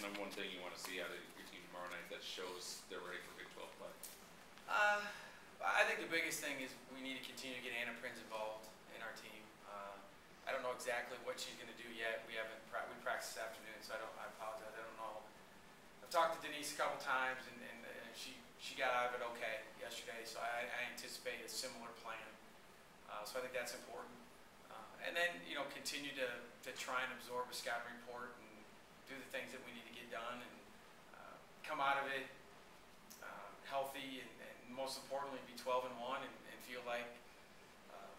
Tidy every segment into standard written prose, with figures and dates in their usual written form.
number one thing you want to see out of your team tomorrow night that shows they're ready for Big 12 play? I think the biggest thing is we need to continue to get Anna Prinz involved in our team. I don't know exactly what she's going to do yet. We practiced this afternoon, so I apologize. I don't know. I've talked to Denise a couple times, and she got out of it okay yesterday, so I anticipate a similar plan. So I think that's important. And then, continue to try and absorb a scouting report and do the things that we need to get done and come out of it healthy and most importantly be 12-1 and feel like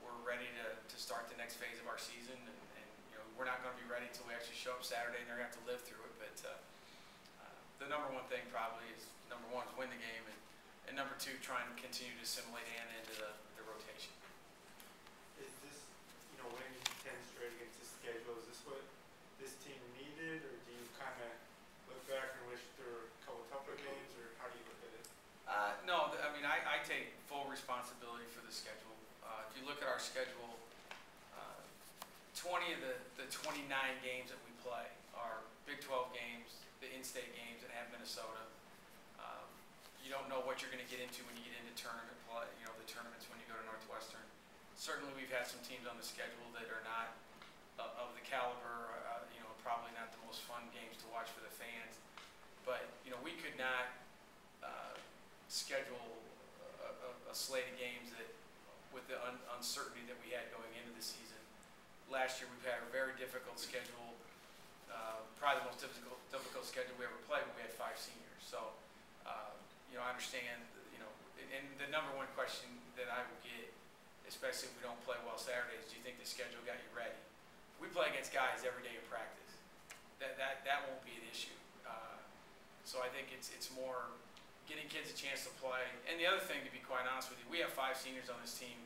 we're ready to start the next phase of our season. And we're not going to be ready until we actually show up Saturday, and they're going to have to live through it. But the number one thing probably is, number one, is win the game, and number two, try and continue to assimilate Anna into the rotation. Is this, winning 10 straight against the schedule, is this what this team needed, or do you kind of look back and wish there were a couple tougher games, or how do you look at it? No, I mean, I take full responsibility for the schedule. If you look at our schedule, 20 of the 29 games that we play are Big 12 games, the in-state games, and at Minnesota. You don't know what you're going to get into when you get into tournament play, the tournaments when you go to Northwestern. Certainly we've had some teams on the schedule that are not of the caliber, probably not the most fun games to watch for the fans. But, we could not schedule a slate of games that, with the uncertainty that we had going into the season. Last year we've had a very difficult schedule, probably the most difficult schedule we ever played when we had 5 seniors. So, I understand, and the number one question that I will get, especially if we don't play well Saturdays, do you think the schedule got you ready? We play against guys every day in practice. That won't be an issue. So I think it's more getting kids a chance to play. And the other thing, to be quite honest with you, we have 5 seniors on this team,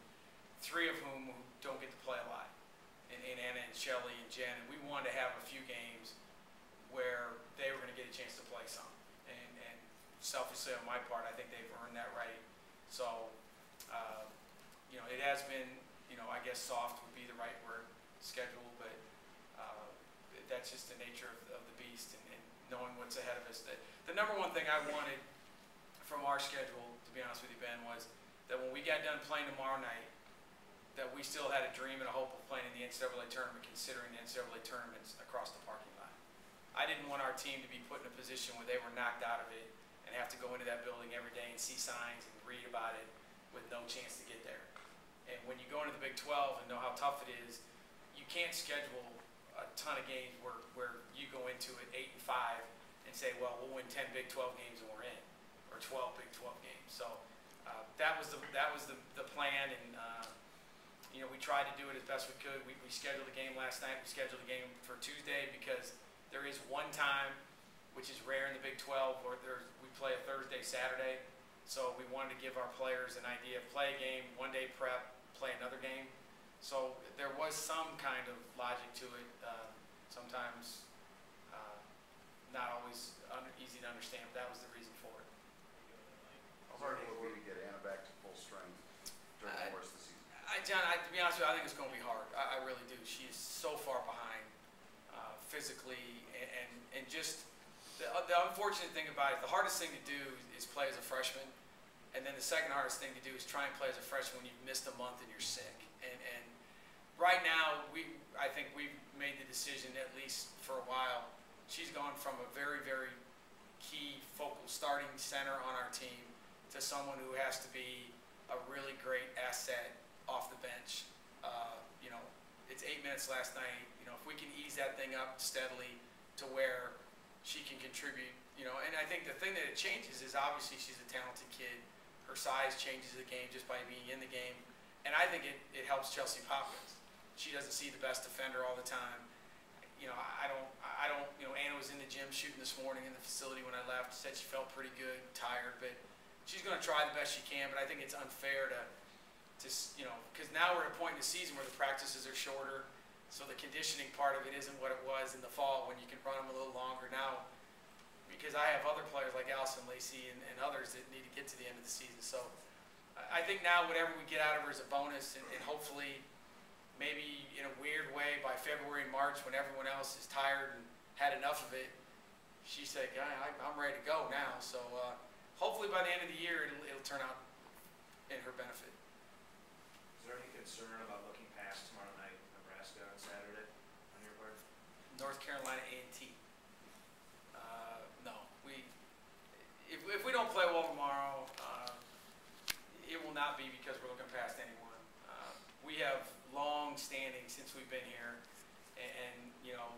3 of whom don't get to play a lot, and Anna and Shelly and Jen. And we wanted to have a few games where they were going to get a chance to play some. And selfishly on my part, I think they've earned that right. So, it has been, I guess soft would be the right word, schedule, but that's just the nature of the beast and knowing what's ahead of us. The number one thing I wanted from our schedule, to be honest with you, Ben, was that when we got done playing tomorrow night, that we still had a dream and a hope of playing in the NCAA tournament, considering the NCAA tournaments across the parking lot. I didn't want our team to be put in a position where they were knocked out of it and have to go into that building every day and see signs and read about it with no chance to get there. And when you go into the Big 12 and know how tough it is, you can't schedule a ton of games where you go into it 8-5 and say, well, we'll win 10 Big 12 games and we're in, or 12 Big 12 games. So that was the plan, and we tried to do it as best we could. We scheduled a game last night. We scheduled a game for Tuesday because there is one time, which is rare in the Big 12, where we play a Thursday, Saturday. So we wanted to give our players an idea of play a game, one day prep, play another game. So there was some kind of logic to it. Sometimes not always easy to understand, but that was the reason for it. How hard will it be to get Anna back to full strength during the course of the season? John, to be honest with you, I think it's going to be hard. I really do. She is so far behind physically, and just the unfortunate thing about it, the hardest thing to do is play as a freshman, and then the second hardest thing to do is try and play as a freshman when you've missed a month and you're sick. And right now, I think we've made the decision, at least for a while, she's gone from a very, very key focal starting center on our team to someone who has to be a really great asset off the bench. It's 8 minutes last night. If we can ease that thing up steadily to where she can contribute, and I think the thing that it changes is obviously she's a talented kid. Her size changes the game just by being in the game. And I think it helps Chelsea Popkins. She doesn't see the best defender all the time. Anna was in the gym shooting this morning in the facility when I left. Said she felt pretty good, tired, but she's going to try the best she can. But I think it's unfair to because now we're at a point in the season where the practices are shorter, so the conditioning part of it isn't what it was in the fall when you can run them a little longer now. Because I have other players like Allison Lacey and others that need to get to the end of the season. So I think now whatever we get out of her is a bonus, and hopefully maybe in a weird way by February and March when everyone else is tired and had enough of it, she says, say, I'm ready to go now. So hopefully by the end of the year, it'll turn out in her benefit. Is there any concern about looking past tomorrow night, Nebraska on Saturday, on your part? North Carolina A&T. No, if we don't play well tomorrow, it will not be because we're looking past anyone. We have long standing since we've been here, and you know,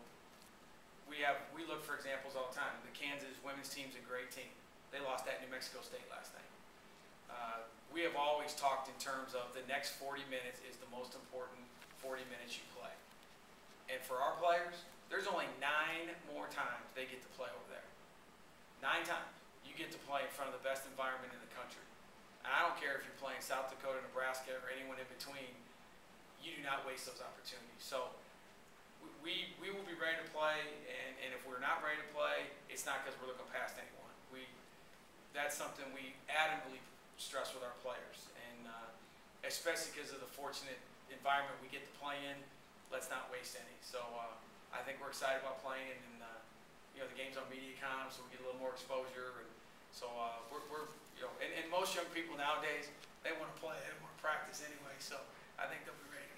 we look for examples all the time. The Kansas women's team's a great team. They lost at New Mexico State last night. We have always talked in terms of the next 40 minutes is the most important 40 minutes you play. And for our players, there's only 9 more times they get to play over there. 9 times you get to play in front of the best environment in the country. And I don't care if you're playing South Dakota, Nebraska, or anyone in between, you do not waste those opportunities. So we will be ready to play, and if we're not ready to play, it's not because we're looking past anyone. That's something we adamantly stress with our players, and especially because of the fortunate environment we get to play in, let's not waste any. So I think we're excited about playing, and you know, the game's on Mediacom, so we get a little more exposure, and so we're you know, and most young people nowadays, they want to play, they want to practice anyway, so I think they'll be ready to